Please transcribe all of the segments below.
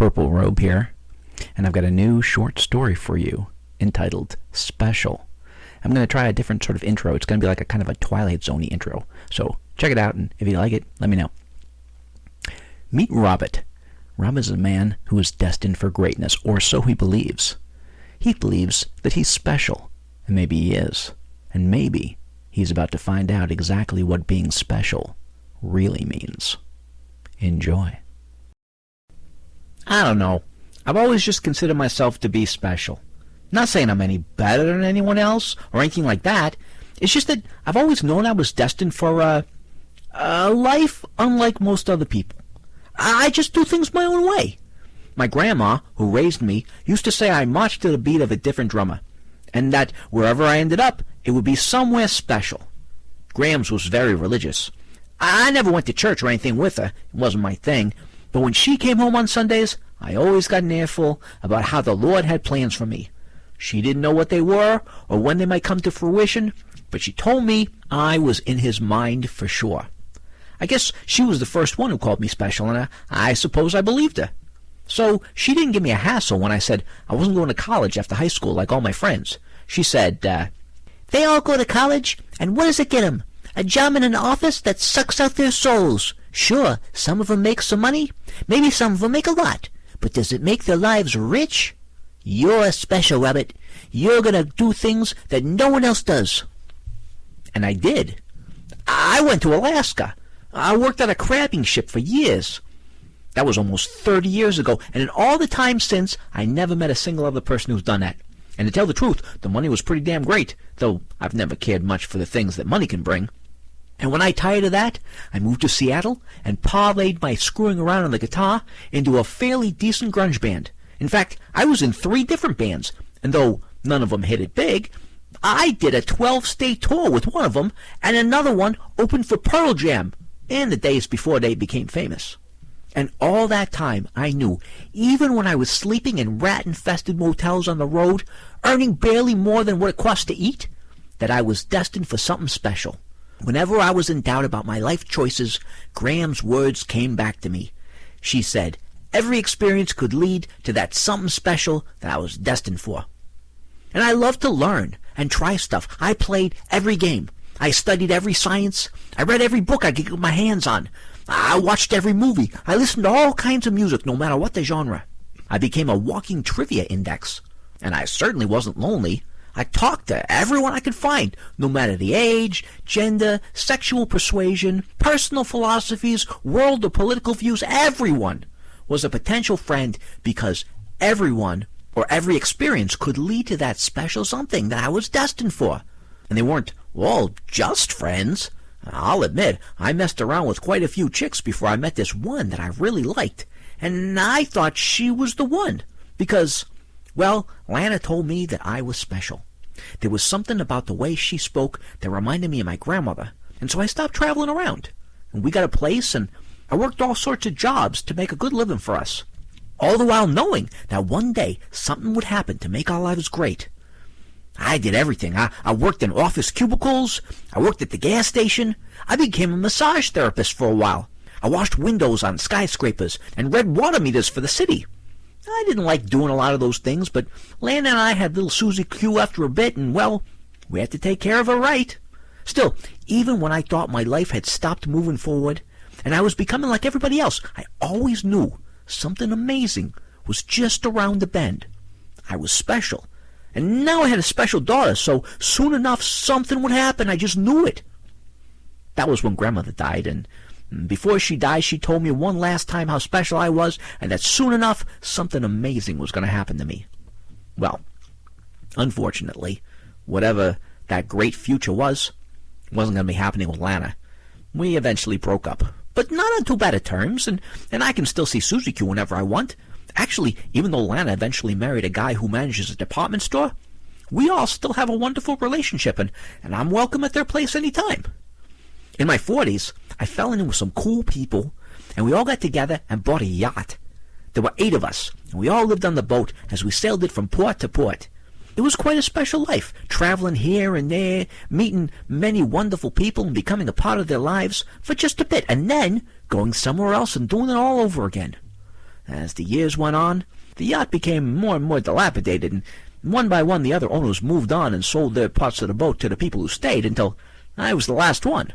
Purple Robe here, and I've got a new short story for you entitled Special. I'm going to try a different sort of intro. It's going to be like a kind of a Twilight Zone-y intro. So check it out, and if you like it, let me know. Meet Robert. Robert is a man who is destined for greatness, or so he believes. He believes that he's special, and maybe he is. And maybe he's about to find out exactly what being special really means. Enjoy. I don't know. I've always just considered myself to be special. Not saying I'm any better than anyone else or anything like that. It's just that I've always known I was destined for a life unlike most other people. I just do things my own way. My grandma, who raised me, used to say I marched to the beat of a different drummer, and that wherever I ended up, it would be somewhere special. Grams was very religious. I never went to church or anything with her. It wasn't my thing. But when she came home on Sundays, I always got an earful about how the Lord had plans for me. She didn't know what they were or when they might come to fruition, but she told me I was in his mind for sure. I guess she was the first one who called me special, and I suppose I believed her. So she didn't give me a hassle when I said I wasn't going to college after high school like all my friends. She said, they all go to college, and what does it get them? A job in an office that sucks out their souls. Sure, some of them make some money. Maybe some of them make a lot. But does it make their lives rich? You're special, Robert. You're going to do things that no one else does. And I did. I went to Alaska. I worked on a crabbing ship for years. That was almost 30 years ago. And in all the time since, I never met a single other person who's done that. And to tell the truth, the money was pretty damn great, though I've never cared much for the things that money can bring. And when I tired of that, I moved to Seattle and parlayed my screwing around on the guitar into a fairly decent grunge band. In fact, I was in 3 different bands, and though none of them hit it big, I did a 12-state tour with one of them, and another one opened for Pearl Jam in the days before they became famous. And all that time, I knew, even when I was sleeping in rat-infested motels on the road, earning barely more than what it cost to eat, that I was destined for something special. Whenever I was in doubt about my life choices, Graham's words came back to me. She said, every experience could lead to that something special that I was destined for. And I loved to learn and try stuff. I played every game. I studied every science. I read every book I could get my hands on. I watched every movie. I listened to all kinds of music, no matter what the genre. I became a walking trivia index. And I certainly wasn't lonely. I talked to everyone I could find, no matter the age, gender, sexual persuasion, personal philosophies, world or political views. Everyone was a potential friend because everyone or every experience could lead to that special something that I was destined for. And they weren't all just friends. I'll admit, I messed around with quite a few chicks before I met this one that I really liked. And I thought she was the one because, well, Lana told me that I was special. There was something about the way she spoke that reminded me of my grandmother, and so I stopped traveling around. And we got a place, and I worked all sorts of jobs to make a good living for us, all the while knowing that one day something would happen to make our lives great. I did everything. I worked in office cubicles. I worked at the gas station. I became a massage therapist for a while. I washed windows on skyscrapers and read water meters for the city. I didn't like doing a lot of those things, but Lana and I had little Susie Q after a bit, and, well, we had to take care of her right. Still, even when I thought my life had stopped moving forward, and I was becoming like everybody else, I always knew something amazing was just around the bend. I was special, and now I had a special daughter, so soon enough something would happen. I just knew it. That was when Grandmother died, and before she died, she told me one last time how special I was, and that soon enough, something amazing was going to happen to me. Well, unfortunately, whatever that great future was, wasn't going to be happening with Lana. We eventually broke up, but not on too bad of terms, and I can still see Susie Q whenever I want. Actually, even though Lana eventually married a guy who manages a department store, we all still have a wonderful relationship, and I'm welcome at their place anytime. In my 40s, I fell in with some cool people, and we all got together and bought a yacht. There were 8 of us, and we all lived on the boat as we sailed it from port to port. It was quite a special life, traveling here and there, meeting many wonderful people and becoming a part of their lives for just a bit, and then going somewhere else and doing it all over again. As the years went on, the yacht became more and more dilapidated, and one by one the other owners moved on and sold their parts of the boat to the people who stayed until I was the last one.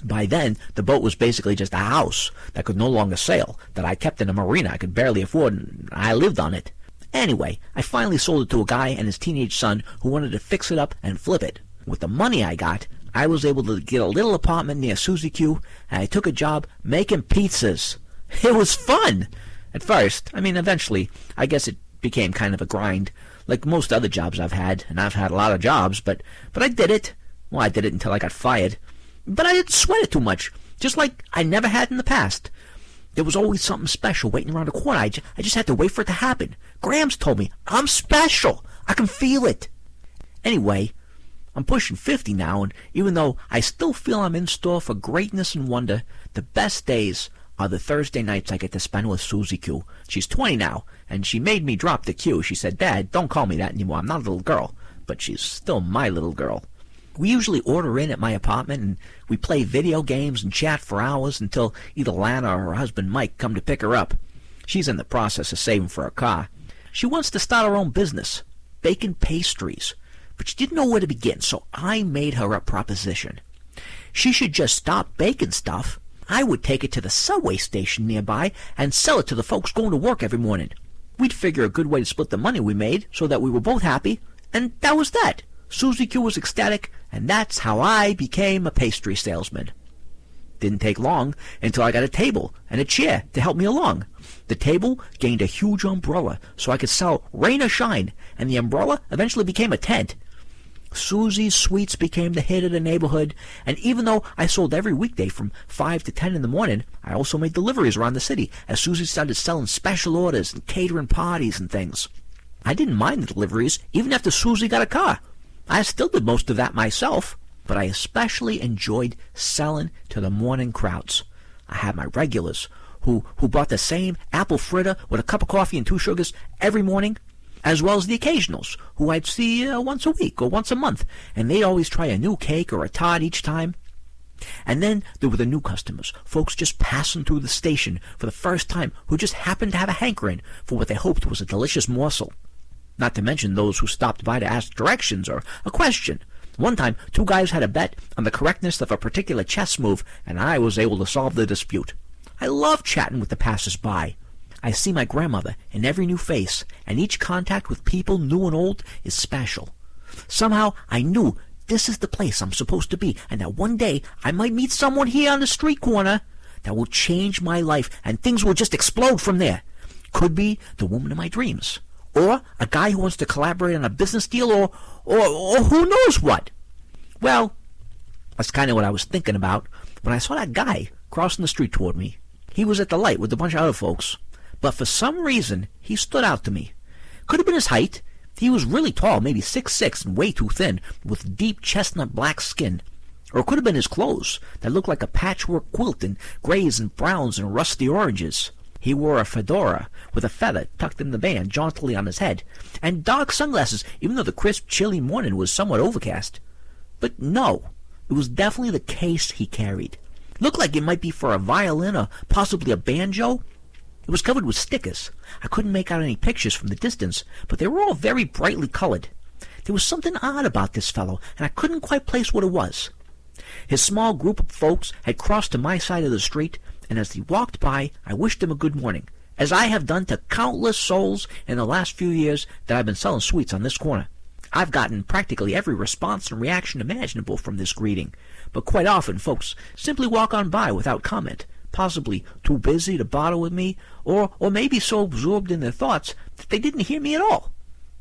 By then, the boat was basically just a house that could no longer sail, that I kept in a marina I could barely afford, and I lived on it. Anyway, I finally sold it to a guy and his teenage son who wanted to fix it up and flip it. With the money I got, I was able to get a little apartment near Suzy Q, and I took a job making pizzas. It was fun! At first, eventually, I guess it became kind of a grind, like most other jobs I've had, and I've had a lot of jobs, but I did it. Well, I did it until I got fired. But I didn't sweat it too much, just like I never had in the past. There was always something special waiting around the corner. I just had to wait for it to happen. Grams told me, I'm special. I can feel it. Anyway, I'm pushing 50 now, and even though I still feel I'm in store for greatness and wonder, the best days are the Thursday nights I get to spend with Suzy Q. She's 20 now, and she made me drop the Q. She said, Dad, don't call me that anymore. I'm not a little girl. But she's still my little girl. We usually order in at my apartment, and we play video games and chat for hours until either Lana or her husband Mike come to pick her up. She's in the process of saving for a car. She wants to start her own business, baking pastries, but she didn't know where to begin, so I made her a proposition. She should just stop baking stuff. I would take it to the subway station nearby and sell it to the folks going to work every morning. We'd figure a good way to split the money we made so that we were both happy, and that was that. Suzy Q was ecstatic, and that's how I became a pastry salesman. Didn't take long until I got a table and a chair to help me along. The table gained a huge umbrella so I could sell rain or shine, and the umbrella eventually became a tent. Suzy's Sweets became the hit of the neighborhood, and even though I sold every weekday from 5 to 10 in the morning, I also made deliveries around the city as Suzy started selling special orders and catering parties and things. I didn't mind the deliveries even after Suzy got a car. I still did most of that myself, but I especially enjoyed selling to the morning crowds. I had my regulars who bought the same apple fritter with a cup of coffee and 2 sugars every morning, as well as the occasionals who I'd see once a week or once a month, and they'd always try a new cake or a tart each time. And then there were the new customers, folks just passing through the station for the first time who just happened to have a hankering for what they hoped was a delicious morsel. Not to mention those who stopped by to ask directions or a question. One time, 2 guys had a bet on the correctness of a particular chess move, and I was able to solve the dispute. I love chatting with the passers-by. I see my grandmother in every new face, and each contact with people new and old is special. Somehow, I knew this is the place I'm supposed to be, and that one day I might meet someone here on the street corner that will change my life, and things will just explode from there. Could be the woman of my dreams. Or a guy who wants to collaborate on a business deal, or who knows what. Well, that's kind of what I was thinking about when I saw that guy crossing the street toward me. He was at the light with a bunch of other folks, but for some reason, he stood out to me. Could have been his height. He was really tall, maybe 6'6", and way too thin, with deep chestnut black skin. Or it could have been his clothes that looked like a patchwork quilt in grays and browns and rusty oranges. He wore a fedora with a feather tucked in the band jauntily on his head, and dark sunglasses, even though the crisp, chilly morning was somewhat overcast. But no, it was definitely the case he carried. Looked like it might be for a violin or possibly a banjo. It was covered with stickers. I couldn't make out any pictures from the distance, but they were all very brightly colored. There was something odd about this fellow, and I couldn't quite place what it was. His small group of folks had crossed to my side of the street, and as he walked by, I wished him a good morning, as I have done to countless souls in the last few years that I've been selling sweets on this corner. I've gotten practically every response and reaction imaginable from this greeting, but quite often folks simply walk on by without comment, possibly too busy to bother with me, or maybe so absorbed in their thoughts that they didn't hear me at all.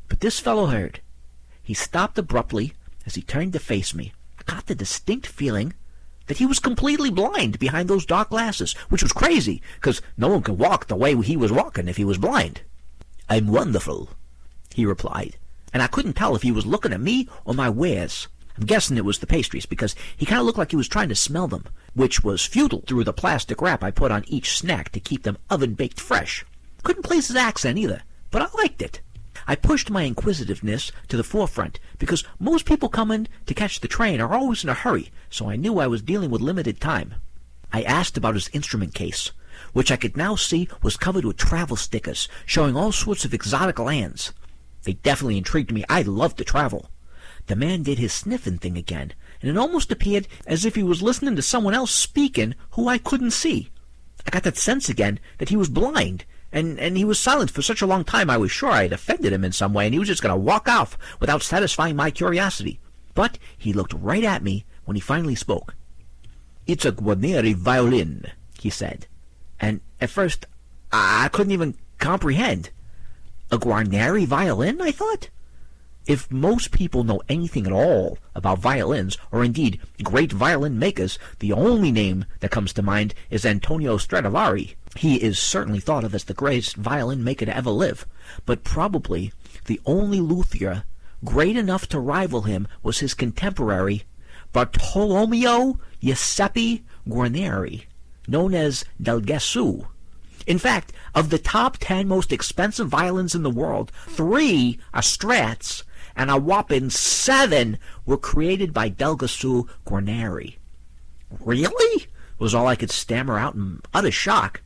But this fellow heard. He stopped abruptly as he turned to face me. I got the distinct feeling that he was completely blind behind those dark glasses, which was crazy, because no one could walk the way he was walking if he was blind. "I'm wonderful," he replied, and I couldn't tell if he was looking at me or my wares. I'm guessing it was the pastries, because he kind of looked like he was trying to smell them, which was futile through the plastic wrap I put on each snack to keep them oven-baked fresh. Couldn't place his accent either, but I liked it. I pushed my inquisitiveness to the forefront, because most people coming to catch the train are always in a hurry, so I knew I was dealing with limited time. I asked about his instrument case, which I could now see was covered with travel stickers showing all sorts of exotic lands. They definitely intrigued me. I loved to travel. The man did his sniffing thing again, and it almost appeared as if he was listening to someone else speaking who I couldn't see. I got that sense again that he was blind, and he was silent for such a long time I was sure I had offended him in some way, and he was just going to walk off without satisfying my curiosity. But he looked right at me when he finally spoke. "It's a Guarneri violin," he said. And at first, I couldn't even comprehend. A Guarneri violin, I thought? If most people know anything at all about violins, or indeed great violin makers, the only name that comes to mind is Antonio Stradivari. He is certainly thought of as the greatest violin maker to ever live, but probably the only luthier great enough to rival him was his contemporary Bartolomeo Giuseppe Guarneri, known as Del Gesù. In fact, of the top 10 most expensive violins in the world, 3 are Strats, and a whopping 7 were created by Del Gesù Guarneri. "Really?" was all I could stammer out in utter shock.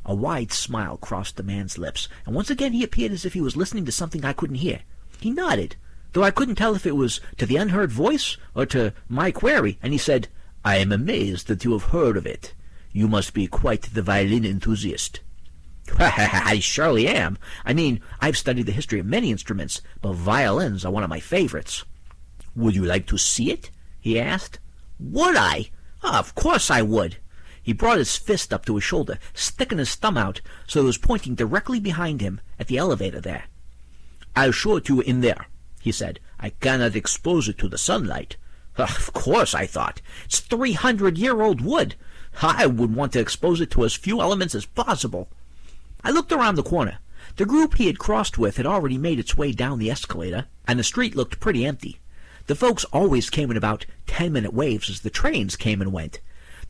A wide smile crossed the man's lips, and once again he appeared as if he was listening to something I couldn't hear. He nodded, though I couldn't tell if it was to the unheard voice or to my query, and he said, "I am amazed that you have heard of it. You must be quite the violin enthusiast." I surely am. I mean, I've studied the history of many instruments, but violins are one of my favorites. "Would you like to see it?" he asked. Would I? Oh, of course I would. He brought his fist up to his shoulder, sticking his thumb out so it was pointing directly behind him at the elevator there. "I'll show it to you in there," he said. "I cannot expose it to the sunlight." Of course, I thought. It's 300-year-old wood. I would want to expose it to as few elements as possible. I looked around the corner. The group he had crossed with had already made its way down the escalator, and the street looked pretty empty. The folks always came in about 10-minute waves as the trains came and went.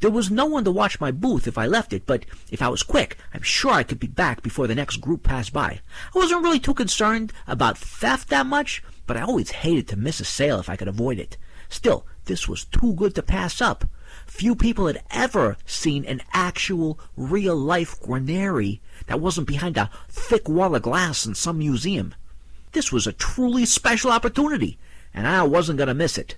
There was no one to watch my booth if I left it, but if I was quick, I'm sure I could be back before the next group passed by. I wasn't really too concerned about theft that much, but I always hated to miss a sale if I could avoid it. Still, this was too good to pass up. Few people had ever seen an actual, real-life Guarneri that wasn't behind a thick wall of glass in some museum. This was a truly special opportunity, and I wasn't going to miss it.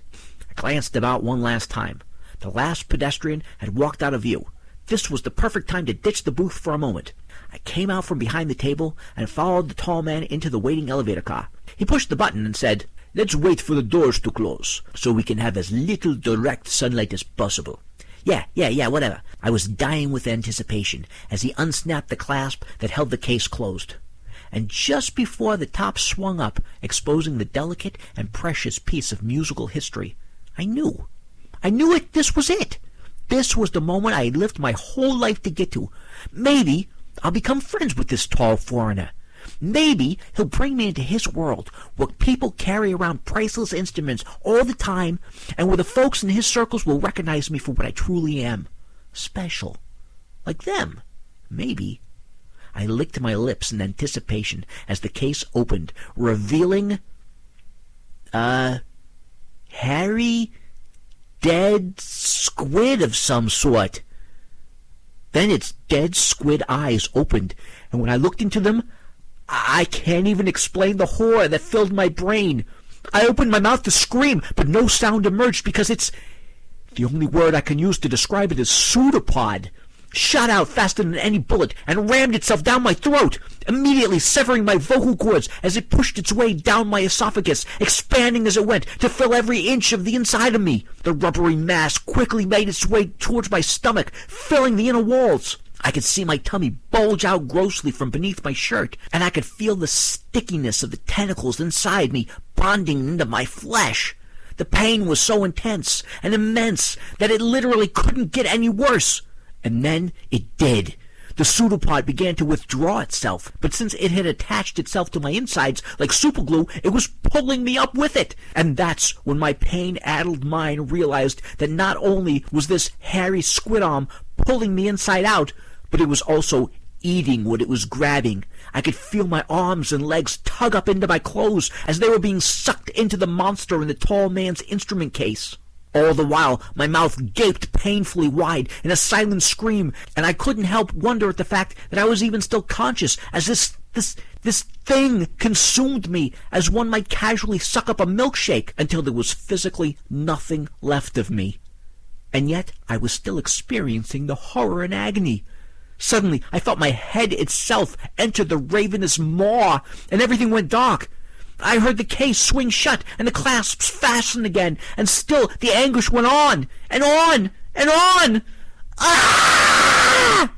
I glanced about one last time. The last pedestrian had walked out of view. This was the perfect time to ditch the booth for a moment. I came out from behind the table and followed the tall man into the waiting elevator car. He pushed the button and said, "Let's wait for the doors to close, so we can have as little direct sunlight as possible." Yeah, whatever. I was dying with anticipation as he unsnapped the clasp that held the case closed. And just before the top swung up, exposing the delicate and precious piece of musical history, I knew it. This was it. This was the moment I had lived my whole life to get to. Maybe I'll become friends with this tall foreigner. Maybe he'll bring me into his world, where people carry around priceless instruments all the time, and where the folks in his circles will recognize me for what I truly am. Special. Like them. Maybe. I licked my lips in anticipation as the case opened, revealing hairy, dead squid of some sort. Then its dead squid eyes opened, and when I looked into them, I can't even explain the horror that filled my brain. I opened my mouth to scream, but no sound emerged because it's... the only word I can use to describe it is pseudopod. Shot out faster than any bullet and rammed itself down my throat, immediately severing my vocal cords as it pushed its way down my esophagus, expanding as it went to fill every inch of the inside of me. The rubbery mass quickly made its way towards my stomach, filling the inner walls. I could see my tummy bulge out grossly from beneath my shirt, and I could feel the stickiness of the tentacles inside me bonding into my flesh. The pain was so intense and immense that it literally couldn't get any worse. And then it did. The pseudopod began to withdraw itself, but since it had attached itself to my insides like superglue, it was pulling me up with it. And that's when my pain-addled mind realized that not only was this hairy squid arm pulling me inside out, but it was also eating what it was grabbing. I could feel my arms and legs tug up into my clothes as they were being sucked into the monster in the tall man's instrument case. All the while, my mouth gaped painfully wide in a silent scream, and I couldn't help wonder at the fact that I was even still conscious as this thing consumed me as one might casually suck up a milkshake until there was physically nothing left of me. And yet I was still experiencing the horror and agony. Suddenly, I felt my head itself enter the ravenous maw, and everything went dark. I heard the case swing shut and the clasps fasten again, and still the anguish went on, and on, and on. Ah!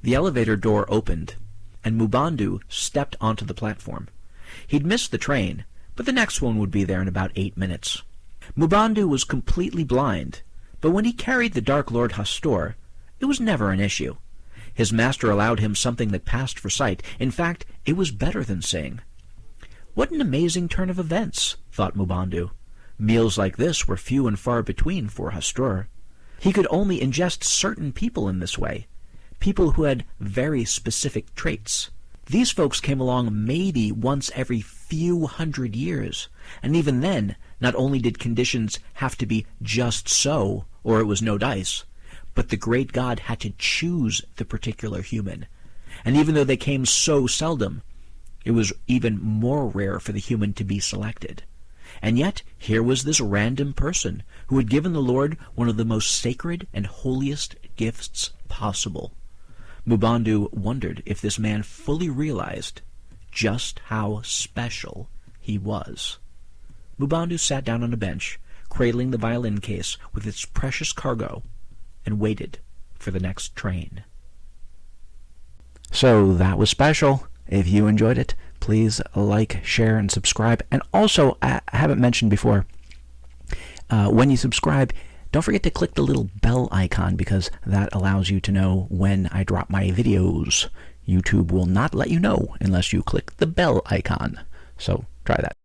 The elevator door opened, and Mubondu stepped onto the platform. He'd missed the train, but the next one would be there in about 8 minutes. Mubondu was completely blind, but when he carried the Dark Lord Hastur, it was never an issue. His master allowed him something that passed for sight. In fact, it was better than seeing. What an amazing turn of events, thought Mubondu. Meals like this were few and far between for Hastur. He could only ingest certain people in this way, people who had very specific traits. These folks came along maybe once every few hundred years, and even then, not only did conditions have to be just so, or it was no dice, but the great god had to choose the particular human. And even though they came so seldom, it was even more rare for the human to be selected. And yet, here was this random person who had given the Lord one of the most sacred and holiest gifts possible. Mubondu wondered if this man fully realized just how special he was. Mubondu sat down on a bench, cradling the violin case with its precious cargo, and waited for the next train. So that was special. If you enjoyed it, please like, share, and subscribe. And also, I haven't mentioned before, when you subscribe, don't forget to click the little bell icon, because that allows you to know when I drop my videos. YouTube will not let you know unless you click the bell icon. So try that.